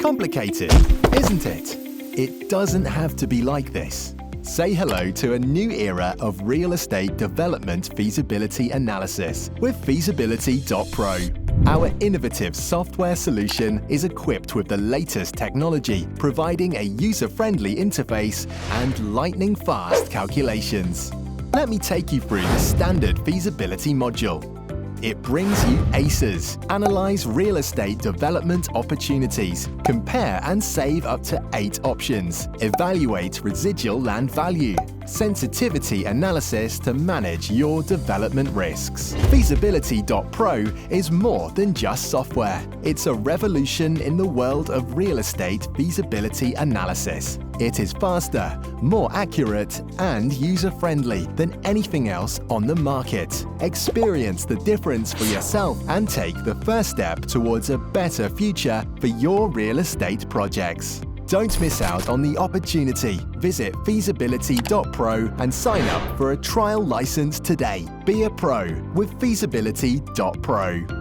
Complicated, isn't it? It doesn't have to be like this. Say hello to a new era of real estate development feasibility analysis with Feasibility.pro. Our innovative software solution is equipped with the latest technology, providing a user-friendly interface and lightning-fast calculations. Let me take you through the standard feasibility module. It brings you ACEs, analyze real estate development opportunities, compare and save up to 8 options, evaluate residual land value, sensitivity analysis to manage your development risks. Feasibility.pro is more than just software. It's a revolution in the world of real estate feasibility analysis. It is faster, more accurate, and user-friendly than anything else on the market. Experience the difference for yourself and take the first step towards a better future for your real estate projects. Don't miss out on the opportunity. Visit Feasibility.pro and sign up for a trial license today. Be a pro with Feasibility.pro.